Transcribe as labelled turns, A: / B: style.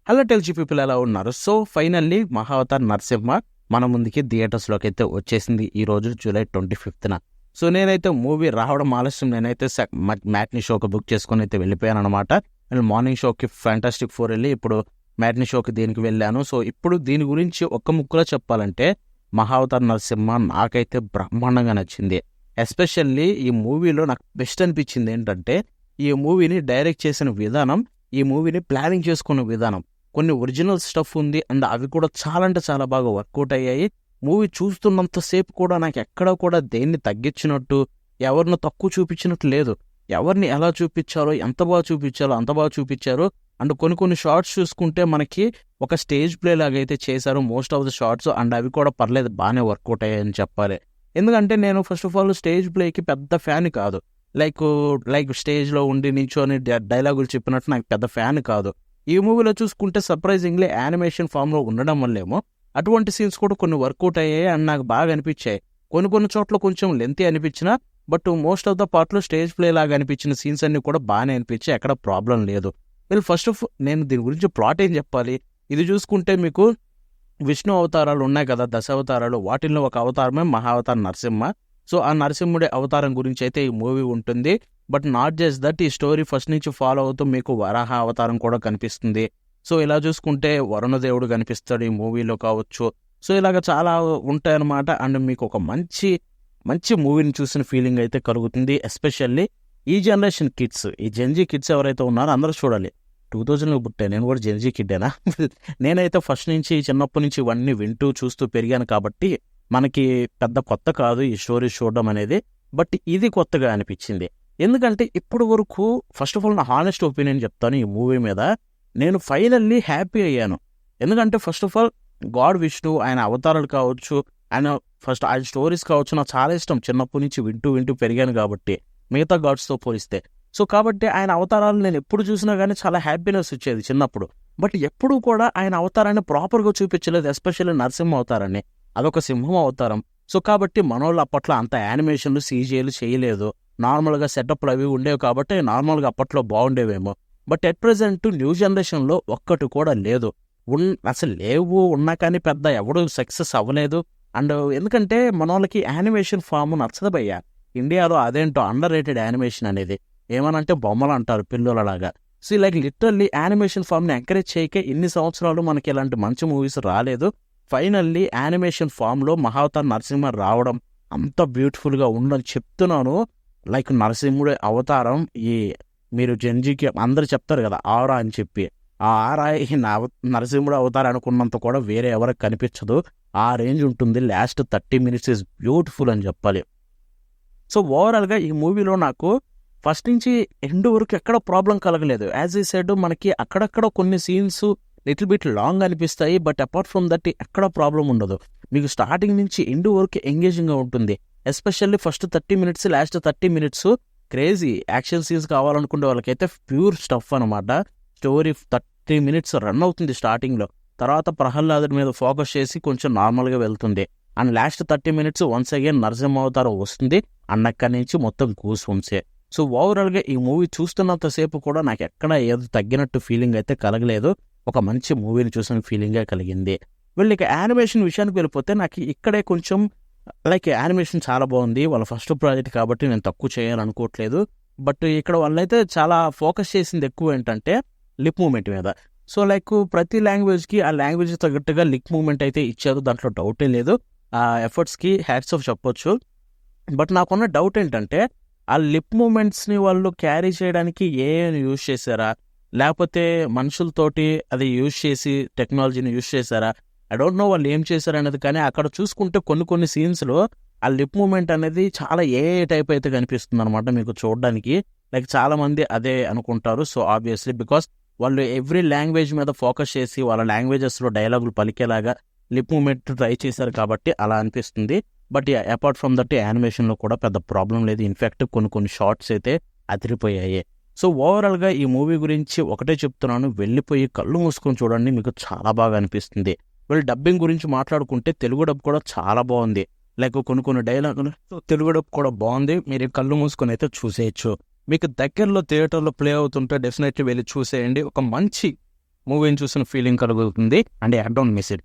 A: Hello టెల్జీ people, ఎలా ఉన్నారు? So finally Mahavatar Narasimha మన ముందుకి థియేటర్స్లోకి అయితే వచ్చేసింది ఈ రోజు జూలై 25న. సో నేనైతే మూవీ రావడం ఆలస్యం, నేనైతే మ్యాట్నీ షోకి బుక్ చేసుకొని అయితే వెళ్ళిపోయాను అనమాట. నేను మార్నింగ్ షోకి ఫ్యాంటాస్టిక్ 4 వెళ్ళి ఇప్పుడు మ్యాట్నీ షోకి దీనికి వెళ్ళాను. సో ఇప్పుడు దీని గురించి ఒక్క ముక్కలో చెప్పాలంటే మహావతార్ నరసింహ నాకైతే బ్రహ్మాండంగా నచ్చింది. ఎస్పెషల్లీ ఈ మూవీలో నాకు బెస్ట్ అనిపించింది ఏంటంటే ఈ మూవీని డైరెక్ట్ చేసిన విధానం, ఈ మూవీని ప్లానింగ్ చేసుకున్న విధానం. కొన్ని ఒరిజినల్ స్టఫ్ ఉంది అండ్ అవి కూడా చాలా అంటే చాలా బాగా వర్కౌట్ అయ్యాయి. మూవీ చూస్తున్నంతసేపు కూడా నాకు ఎక్కడ కూడా దేన్ని తగ్గించినట్టు, ఎవరిని తక్కువ చూపించినట్టు లేదు. ఎవరిని ఎలా చూపించారో, ఎంత బాగా చూపించారో అంత బాగా చూపించారు. అండ్ కొన్ని షార్ట్స్ చూసుకుంటే మనకి ఒక స్టేజ్ ప్లే లాగా అయితే చేశారు most of the shorts. And అవి కూడా పర్లేదు, బాగానే వర్కౌట్ అయ్యాయని చెప్పాలి. ఎందుకంటే నేను ఫస్ట్ ఆఫ్ ఆల్ స్టేజ్ ప్లేకి పెద్ద ఫ్యాన్ కాదు. లైక్ స్టేజ్లో ఉండి నించోని డైలాగులు చెప్పినట్టు నాకు పెద్ద ఫ్యాన్ కాదు. ఈ మూవీలో చూసుకుంటే సర్ప్రైజింగ్లీ యానిమేషన్ ఫామ్లో ఉండడం వల్లేమో అటువంటి సీన్స్ కూడా కొన్ని వర్కౌట్ అయ్యాయి అండ్ నాకు బాగా అనిపించాయి. కొన్ని చోట్ల కొంచెం లెంతీ అనిపించినా బట్ మోస్ట్ ఆఫ్ ద పార్ట్లో స్టేజ్ ప్లే లాగా అనిపించిన సీన్స్ అన్ని కూడా బాగానే అనిపించాయి, ఎక్కడ ప్రాబ్లం లేదు. ఫస్ట్ ఆఫ్ నేను దీని గురించి ప్లాట్ ఏం చెప్పాలి. ఇది చూసుకుంటే మీకు విష్ణు అవతారాలు ఉన్నాయి కదా, 10 అవతారాలు, వాటిల్లో ఒక అవతారమే మహావతార్ నరసింహ. సో ఆ నరసింహుడి అవతారం గురించి అయితే ఈ మూవీ ఉంటుంది. బట్ నాట్ జస్ట్ దట్, ఈ స్టోరీ ఫస్ట్ నుంచి ఫాలో అవుతూ మీకు వరాహ అవతారం కూడా కనిపిస్తుంది. సో ఇలా చూసుకుంటే వరుణదేవుడు కనిపిస్తాడు ఈ మూవీలో కావచ్చు. సో ఇలాగ చాలా ఉంటాయన్నమాట. అండ్ మీకు ఒక మంచి మూవీని చూసిన ఫీలింగ్ అయితే కలుగుతుంది. ఎస్పెషల్లీ ఈ జనరేషన్ కిడ్స్, ఈ జెన్జీ కిడ్స్ ఎవరైతే ఉన్నారో అందరూ చూడాలి. 2000లో పుట్టే నేను కూడా జెన్జీ కిడ్డేనా? నేనైతే ఫస్ట్ నుంచి చిన్నప్పటి నుంచి ఇవన్నీ వింటూ చూస్తూ పెరిగాను కాబట్టి మనకి పెద్ద కొత్త కాదు ఈ స్టోరీ చూడడం అనేది. బట్ ఇది కొత్తగా అనిపించింది. ఎందుకంటే ఇప్పటి వరకు ఫస్ట్ ఆఫ్ ఆల్ నా హానెస్ట్ ఒపీనియన్ చెప్తాను, ఈ మూవీ మీద నేను ఫైనల్లీ హ్యాపీ అయ్యాను. ఎందుకంటే first of all God Vishnu, ఆయన అవతారాలు కావచ్చు, ఆయన స్టోరీస్ కావచ్చు, నాకు చాలా ఇష్టం. చిన్నప్పటి నుంచి వింటూ పెరిగాను కాబట్టి మిగతా గాడ్స్తో పోలిస్తే. సో కాబట్టి ఆయన అవతారాలు నేను ఎప్పుడు చూసినా కానీ చాలా హ్యాపీనెస్ వచ్చేది చిన్నప్పుడు. బట్ ఎప్పుడూ కూడా ఆయన అవతారాన్ని ప్రాపర్గా చూపించలేదు, ఎస్పెషల్లీ నరసింహ అవతారాన్ని. అదొక సింహం అవతారం. సో కాబట్టి మనోళ్ళు అప్పట్లో అంత యానిమేషన్లు సీజీలు చేయలేదు. నార్మల్గా సెటప్లు అవి ఉండేవి కాబట్టి నార్మల్గా అప్పట్లో బాగుండేవేమో. బట్ ఎట్ ప్రెజెంట్ న్యూ జనరేషన్లో ఒక్కటి కూడా లేదు. అసలు లేవు, ఉన్నా కానీ పెద్ద ఎవడు సక్సెస్ అవ్వలేదు. అండ్ ఎందుకంటే మనోళ్ళకి యానిమేషన్ ఫామ్ నచ్చదు భయ్యా. ఇండియాలో అదేంటో అండర్ రేటెడ్ యానిమేషన్ అనేది. ఏమనంటే బొమ్మలు అంటారు పిల్లలలాగా. సో లైక్ లిటరల్లీ యానిమేషన్ ఫామ్ని ఎంకరేజ్ చేయక ఇన్ని సంవత్సరాలు మనకి ఇలాంటి మంచి మూవీస్ రాలేదు. ఫైనల్లీ యానిమేషన్ ఫామ్లో మహావతార్ నరసింహ రావడం అంత బ్యూటిఫుల్గా ఉందని చెప్తున్నాను. లైక్ నరసింహుడి అవతారం, ఈ మీరు జెన్జీకి అందరు చెప్తారు కదా ఆరా అని చెప్పి, ఆ ఆరా ఈ నరసింహుడు అవతారం అనుకున్నంత కూడా వేరే ఎవరికి కనిపించదు. ఆ రేంజ్ ఉంటుంది. లాస్ట్ 30 minutes ఈజ్ బ్యూటిఫుల్ అని చెప్పాలి. సో ఓవరాల్గా ఈ మూవీలో నాకు ఫస్ట్ నుంచి ఎండ్ వరకు ఎక్కడ ప్రాబ్లం కలగలేదు. యాజ్ ఈ సెడ్ మనకి అక్కడక్కడ కొన్ని సీన్స్ లిటిల్ బిట్ లాంగ్ అనిపిస్తాయి. బట్ అపార్ట్ ఫ్రమ్ దట్ ఎక్కడ ప్రాబ్లం ఉండదు. మీకు స్టార్టింగ్ నుంచి ఎండ్ వరకు ఎంగేజింగ్గా ఉంటుంది. Especially first 30 minutes, last 30 minutes crazy action scenes కావాలనుకునే వాళ్ళకైతే ప్యూర్ స్టఫ్ అనమాట. స్టోరీ 30 minutes రన్ అవుతుంది స్టార్టింగ్లో. తర్వాత ప్రహ్లాదుడి మీద ఫోకస్ చేసి కొంచెం నార్మల్గా వెళ్తుంది. And last 30 minutes once again Narasimha అవతారం వస్తుంది. అక్కడి నుంచి మొత్తం గూస్ బంప్సే. సో ఓవరాల్గా ఈ మూవీ చూస్తున్నంతసేపు కూడా నాకు ఎక్కడ ఏదో తగ్గినట్టు ఫీలింగ్ అయితే కలగలేదు. ఒక మంచి మూవీని చూసిన ఫీలింగే కలిగింది. వీళ్ళకి యానిమేషన్ విషయానికి వెళ్ళిపోతే నాకు ఇక్కడే కొంచెం లైక్ యానిమేషన్ చాలా బాగుంది. వాళ్ళ ఫస్ట్ ప్రాజెక్ట్ కాబట్టి నేను తక్కువ చేయాలనుకోవట్లేదు. బట్ ఇక్కడ వాళ్ళైతే చాలా ఫోకస్ చేసింది ఎక్కువ ఏంటంటే లిప్ మూమెంట్ మీద. సో లైక్ ప్రతి లాంగ్వేజ్కి ఆ లాంగ్వేజ్ తగ్గట్టుగా లిప్ మూమెంట్ అయితే ఇచ్చారు, దాంట్లో డౌటే లేదు. ఆ ఎఫర్ట్స్కి హ్యాట్స్ ఆఫ్ చెప్పొచ్చు. బట్ నాకున్న డౌట్ ఏంటంటే ఆ లిప్ మూమెంట్స్ని వాళ్ళు క్యారీ చేయడానికి యూజ్ చేశారా, లేకపోతే మనుషులతోటి అది యూజ్ చేసి టెక్నాలజీని యూజ్ చేశారా, ఐ డోంట్ నో వాళ్ళు ఏం చేశారు అనేది. కానీ అక్కడ చూసుకుంటే కొన్ని సీన్స్లో ఆ లిప్ మూమెంట్ అనేది చాలా టైప్ అయితే కనిపిస్తుంది అనమాట మీకు చూడడానికి. లైక్ చాలా మంది అదే అనుకుంటారు. సో ఆబ్వియస్లీ బికాస్ వాళ్ళు ఎవ్రీ లాంగ్వేజ్ మీద ఫోకస్ చేసి వాళ్ళ లాంగ్వేజెస్లో డైలాగులు పలికేలాగా లిప్ మూమెంట్ ట్రై చేశారు కాబట్టి అలా అనిపిస్తుంది. బట్ అపార్ట్ ఫ్రమ్ దట్ యానిమేషన్లో కూడా పెద్ద ప్రాబ్లం లేదు. ఇన్ఫ్యాక్ట్ కొన్ని షార్ట్స్ అయితే అదిరిపోయాయి. సో ఓవరాల్గా ఈ మూవీ గురించి ఒకటే చెప్తున్నాను, వెళ్ళిపోయి కళ్ళు మూసుకొని చూడండి, మీకు చాలా బాగా అనిపిస్తుంది. వీళ్ళు డబ్బింగ్ గురించి మాట్లాడుకుంటే తెలుగు డబ్ కూడా చాలా బాగుంది. లైక్ కొన్ని డైలాగులు తెలుగు డబ్ కూడా బాగుంది. మీరు కళ్ళు మూసుకొని అయితే చూసేయచ్చు. మీకు దగ్గరలో థియేటర్లో ప్లే అవుతుంటే డెఫినెట్లీ వెళ్ళి చూసేయండి. ఒక మంచి మూవీని చూసిన ఫీలింగ్ కలుగుతుంది. And don't miss it.